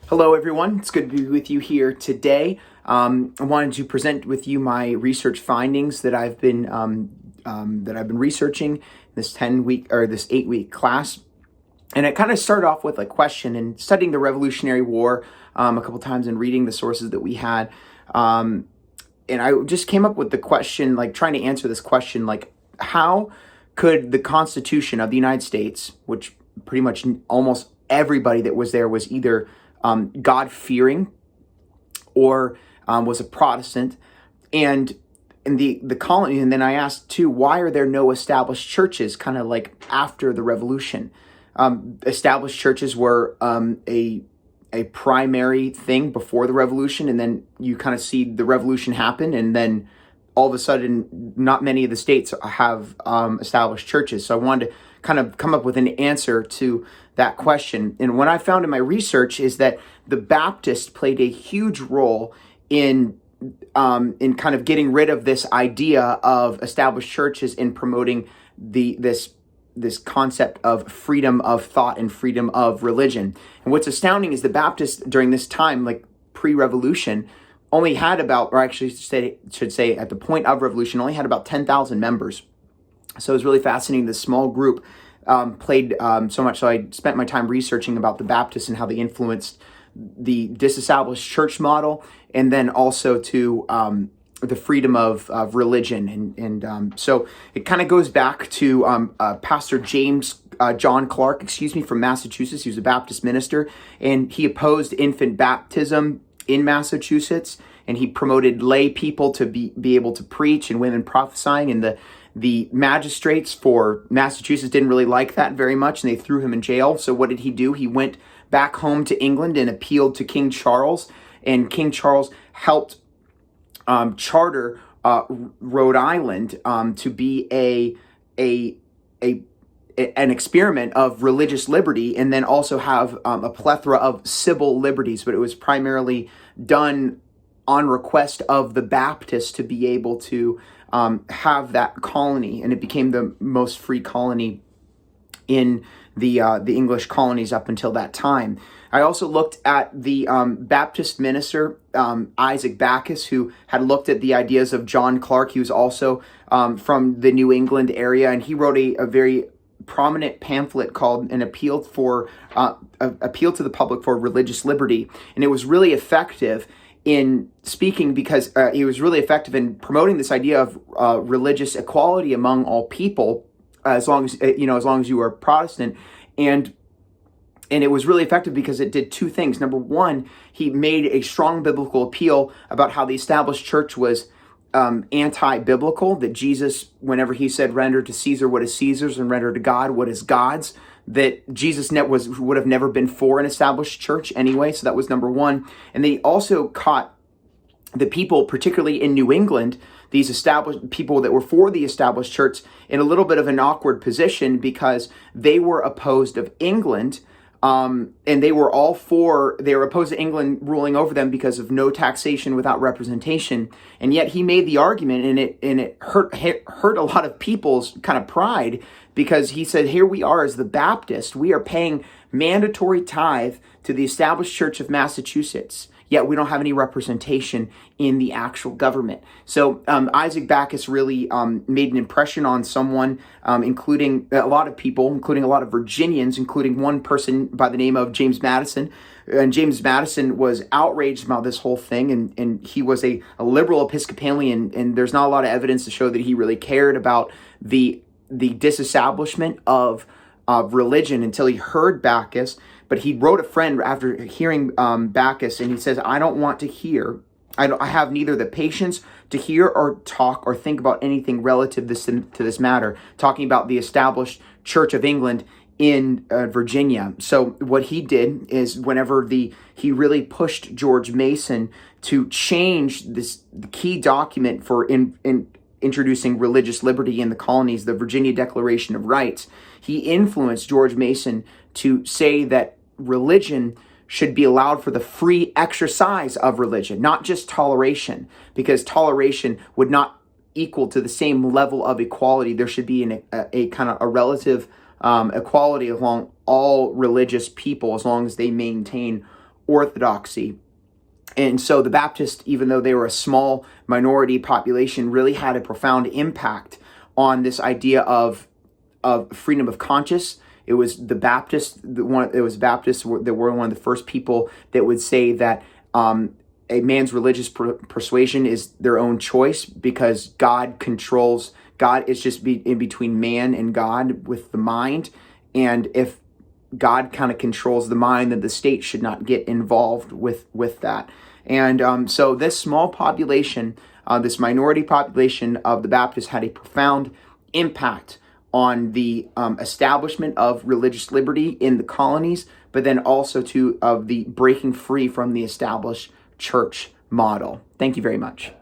Hello, everyone. It's good to be with you here today. I wanted to present with you my research findings that I've been researching this 8-week class, and it kind of started off with a question and studying the Revolutionary War a couple times and reading the sources that we had, and I just came up with the question, like trying to answer this question, like how could the Constitution of the United States, which pretty much almost everybody that was there was either God-fearing or was a Protestant, and in the colony. And then I asked too, why are there no established churches kind of like after the Revolution? Established churches were a primary thing before the Revolution, and then you kind of see the Revolution happen, and then all of a sudden not many of the states have established churches. So I wanted to kind of come up with an answer to that question. And what I found in my research is that the Baptists played a huge role in kind of getting rid of this idea of established churches and promoting this concept of freedom of thought and freedom of religion. And what's astounding is the Baptists during this time, like pre-revolution, only had about, or actually should say at the point of revolution, only had about 10,000 members. So it was really fascinating. This small group played so much. So I spent my time researching about the Baptists and how they influenced the disestablished church model, and then also to the freedom of religion. And so it kind of goes back to Pastor John Clark, from Massachusetts. He was a Baptist minister, and he opposed infant baptism in Massachusetts, and he promoted lay people to be able to preach and women prophesying. And the magistrates for Massachusetts didn't really like that very much, and they threw him in jail. So what did he do? He went back home to England and appealed to King Charles, and King Charles helped charter Rhode Island to be an experiment of religious liberty, and then also have a plethora of civil liberties. But it was primarily done on request of the Baptists to be able to have that colony, and it became the most free colony in the English colonies up until that time. I also looked at the Baptist minister, Isaac Backus, who had looked at the ideas of John Clark. He was also from the New England area, and he wrote a very prominent pamphlet called An Appeal to the Public for Religious Liberty. And it was really effective in speaking, because he was really effective in promoting this idea of religious equality among all people, as long as you were Protestant. And it was really effective because it did two things. Number one, he made a strong biblical appeal about how the established church was anti-biblical, that Jesus, whenever he said, render to Caesar what is Caesar's and render to God what is God's, that Jesus would have never been for an established church anyway. So that was number one. And they also caught the people, particularly in New England, these established people that were for the established church, in a little bit of an awkward position, because they were opposed of England. And they were opposed to England ruling over them because of no taxation without representation. And yet he made the argument, and it hurt a lot of people's kind of pride, because he said, here we are as the Baptist, we are paying mandatory tithe to the established church of Massachusetts, yet we don't have any representation in the actual government. So Isaac Backus really made an impression on someone, including a lot of people, including a lot of Virginians, including one person by the name of James Madison. And James Madison was outraged about this whole thing, and he was a liberal Episcopalian, and there's not a lot of evidence to show that he really cared about the disestablishment of religion until he heard Backus. But he wrote a friend after hearing Backus, and he says, I have neither the patience to hear or talk or think about anything relative to this matter, talking about the established Church of England in Virginia. So what he did is, whenever he really pushed George Mason to change the key document for introducing religious liberty in the colonies, the Virginia Declaration of Rights, he influenced George Mason to say that religion should be allowed for the free exercise of religion, not just toleration, because toleration would not equal to the same level of equality. There should be a kind of a relative equality among all religious people, as long as they maintain orthodoxy. And so the Baptists, even though they were a small minority population, really had a profound impact on this idea of freedom of conscience. It was the Baptists, Baptists that were one of the first people that would say that a man's religious persuasion is their own choice, because God controls. God is just in between man and God with the mind, and if God kind of controls the mind, then the state should not get involved with that. And so this small population, this minority population of the Baptists, had a profound impact on the establishment of religious liberty in the colonies, but then also of the breaking free from the established church model. Thank you very much.